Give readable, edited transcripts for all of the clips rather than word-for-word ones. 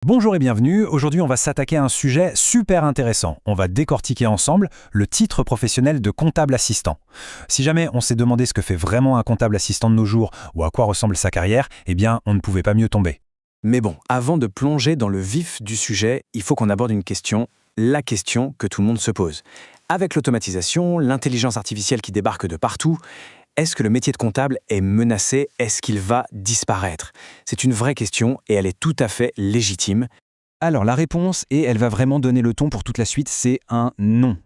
Bonjour et bienvenue, aujourd'hui on va s'attaquer à un sujet super intéressant. On va décortiquer ensemble le titre professionnel de comptable assistant. Si jamais on s'est demandé ce que fait vraiment un comptable assistant de nos jours ou à quoi ressemble sa carrière, eh bien on ne pouvait pas mieux tomber. Mais bon, avant de plonger dans le vif du sujet, il faut qu'on aborde une question, la question que tout le monde se pose. Avec l'automatisation, l'intelligence artificielle qui débarque de partout, est-ce que le métier de comptable est menacé? Est-ce qu'il va disparaître? C'est une vraie question et elle est tout à fait légitime. Alors la réponse, et elle va vraiment donner le ton pour toute la suite, c'est un non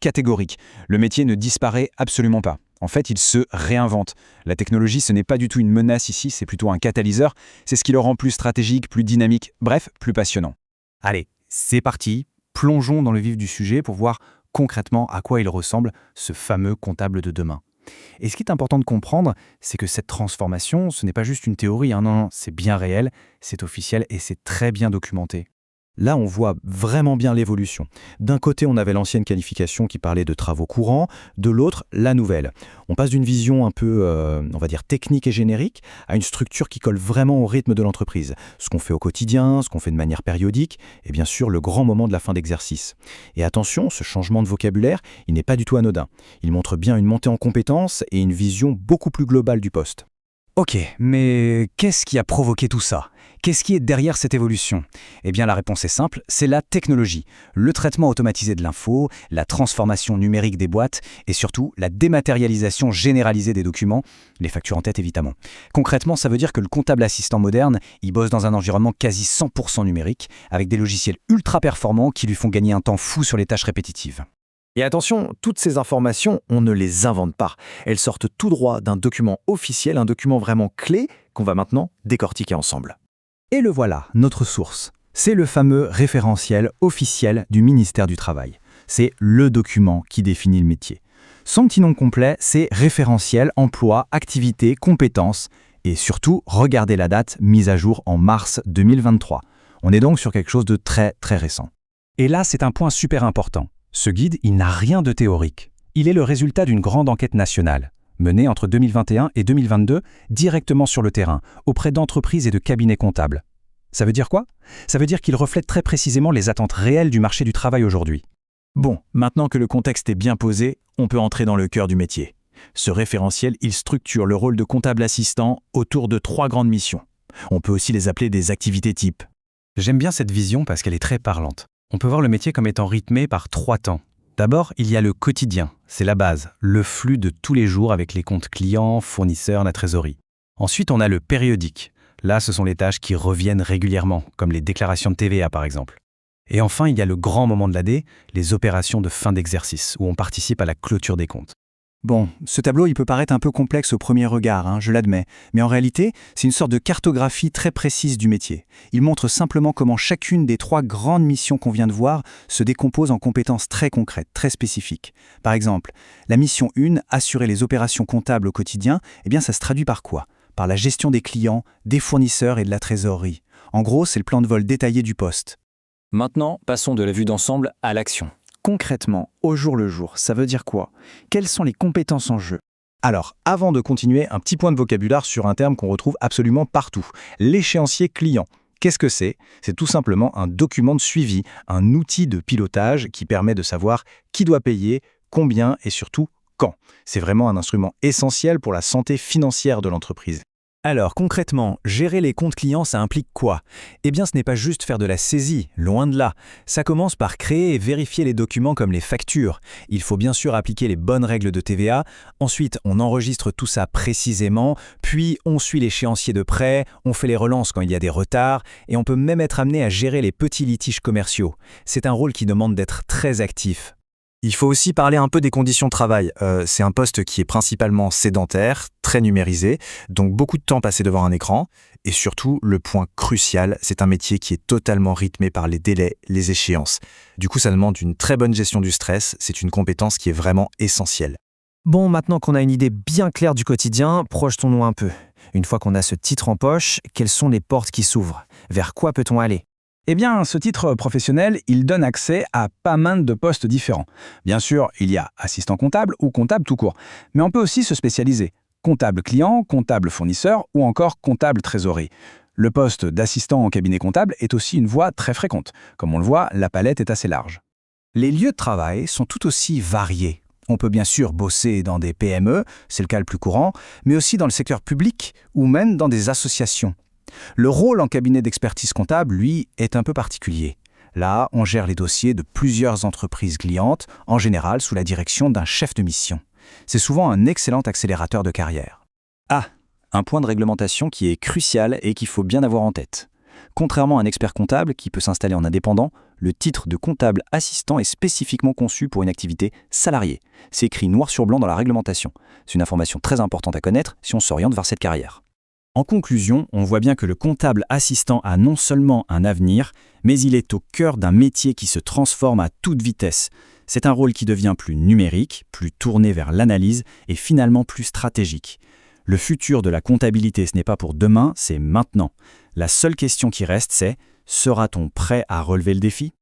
catégorique. Le métier ne disparaît absolument pas. En fait, il se réinvente. La technologie, ce n'est pas du tout une menace ici, c'est plutôt un catalyseur. C'est ce qui le rend plus stratégique, plus dynamique, bref, plus passionnant. Allez, c'est parti, plongeons dans le vif du sujet pour voir concrètement à quoi il ressemble ce fameux comptable de demain. Et ce qui est important de comprendre, c'est que cette transformation, ce n'est pas juste une théorie, non, c'est bien réel, c'est officiel et c'est très bien documenté. Là, on voit vraiment bien l'évolution. D'un côté, on avait l'ancienne qualification qui parlait de travaux courants, de l'autre, la nouvelle. On passe d'une vision un peu, on va dire, technique et générique, à une structure qui colle vraiment au rythme de l'entreprise. Ce qu'on fait au quotidien, ce qu'on fait de manière périodique, et bien sûr, le grand moment de la fin d'exercice. Et attention, ce changement de vocabulaire, il n'est pas du tout anodin. Il montre bien une montée en compétences et une vision beaucoup plus globale du poste. Ok, mais qu'est-ce qui a provoqué tout ça? Qu'est-ce qui est derrière cette évolution? Eh bien la réponse est simple, c'est la technologie, le traitement automatisé de l'info, la transformation numérique des boîtes et surtout la dématérialisation généralisée des documents, les factures en tête évidemment. Concrètement, ça veut dire que le comptable assistant moderne, il bosse dans un environnement quasi 100% numérique, avec des logiciels ultra performants qui lui font gagner un temps fou sur les tâches répétitives. Et attention, toutes ces informations, on ne les invente pas. Elles sortent tout droit d'un document officiel, un document vraiment clé qu'on va maintenant décortiquer ensemble. Et le voilà, notre source. C'est le fameux référentiel officiel du ministère du Travail. C'est le document qui définit le métier. Son petit nom complet, c'est référentiel emploi, activité, compétences et surtout, regardez la date mise à jour en mars 2023. On est donc sur quelque chose de très très récent. Et là, c'est un point super important. Ce guide, il n'a rien de théorique. Il est le résultat d'une grande enquête nationale, menée entre 2021 et 2022, directement sur le terrain, auprès d'entreprises et de cabinets comptables. Ça veut dire quoi? Ça veut dire qu'il reflète très précisément les attentes réelles du marché du travail aujourd'hui. Bon, maintenant que le contexte est bien posé, on peut entrer dans le cœur du métier. Ce référentiel, il structure le rôle de comptable assistant autour de 3 grandes missions. On peut aussi les appeler des activités types. J'aime bien cette vision parce qu'elle est très parlante. On peut voir le métier comme étant rythmé par 3 temps. D'abord, il y a le quotidien, c'est la base, le flux de tous les jours avec les comptes clients, fournisseurs, la trésorerie. Ensuite, on a le périodique. Là, ce sont les tâches qui reviennent régulièrement, comme les déclarations de TVA par exemple. Et enfin, il y a le grand moment de l'année, les opérations de fin d'exercice, où on participe à la clôture des comptes. Bon, ce tableau, il peut paraître un peu complexe au premier regard, je l'admets. Mais en réalité, c'est une sorte de cartographie très précise du métier. Il montre simplement comment chacune des 3 grandes missions qu'on vient de voir se décompose en compétences très concrètes, très spécifiques. Par exemple, la mission 1, assurer les opérations comptables au quotidien, eh bien ça se traduit par quoi? Par la gestion des clients, des fournisseurs et de la trésorerie. En gros, c'est le plan de vol détaillé du poste. Maintenant, passons de la vue d'ensemble à l'action. Concrètement, au jour le jour, ça veut dire quoi? Quelles sont les compétences en jeu? Alors, avant de continuer, un petit point de vocabulaire sur un terme qu'on retrouve absolument partout, l'échéancier client. Qu'est-ce que c'est? C'est tout simplement un document de suivi, un outil de pilotage qui permet de savoir qui doit payer, combien et surtout quand. C'est vraiment un instrument essentiel pour la santé financière de l'entreprise. Alors concrètement, gérer les comptes clients, ça implique quoi? Eh bien ce n'est pas juste faire de la saisie, loin de là. Ça commence par créer et vérifier les documents comme les factures. Il faut bien sûr appliquer les bonnes règles de TVA. Ensuite, on enregistre tout ça précisément, puis on suit l'échéancier de près, on fait les relances quand il y a des retards, et on peut même être amené à gérer les petits litiges commerciaux. C'est un rôle qui demande d'être très actif. Il faut aussi parler un peu des conditions de travail. C'est un poste qui est principalement sédentaire, très numérisé, donc beaucoup de temps passé devant un écran. Et surtout, le point crucial, c'est un métier qui est totalement rythmé par les délais, les échéances. Du coup, ça demande une très bonne gestion du stress, c'est une compétence qui est vraiment essentielle. Bon, maintenant qu'on a une idée bien claire du quotidien, projetons-nous un peu. Une fois qu'on a ce titre en poche, quelles sont les portes qui s'ouvrent? Vers quoi peut-on aller? Eh bien, ce titre professionnel, il donne accès à pas mal de postes différents. Bien sûr, il y a assistant comptable ou comptable tout court, mais on peut aussi se spécialiser. Comptable client, comptable fournisseur ou encore comptable trésorerie. Le poste d'assistant en cabinet comptable est aussi une voie très fréquente. Comme on le voit, la palette est assez large. Les lieux de travail sont tout aussi variés. On peut bien sûr bosser dans des PME, c'est le cas le plus courant, mais aussi dans le secteur public ou même dans des associations. Le rôle en cabinet d'expertise comptable, lui, est un peu particulier. Là, on gère les dossiers de plusieurs entreprises clientes, en général sous la direction d'un chef de mission. C'est souvent un excellent accélérateur de carrière. Un point de réglementation qui est crucial et qu'il faut bien avoir en tête. Contrairement à un expert comptable qui peut s'installer en indépendant, le titre de comptable assistant est spécifiquement conçu pour une activité salariée. C'est écrit noir sur blanc dans la réglementation. C'est une information très importante à connaître si on s'oriente vers cette carrière. En conclusion, on voit bien que le comptable assistant a non seulement un avenir, mais il est au cœur d'un métier qui se transforme à toute vitesse. C'est un rôle qui devient plus numérique, plus tourné vers l'analyse et finalement plus stratégique. Le futur de la comptabilité, ce n'est pas pour demain, c'est maintenant. La seule question qui reste, c'est: sera-t-on prêt à relever le défi ?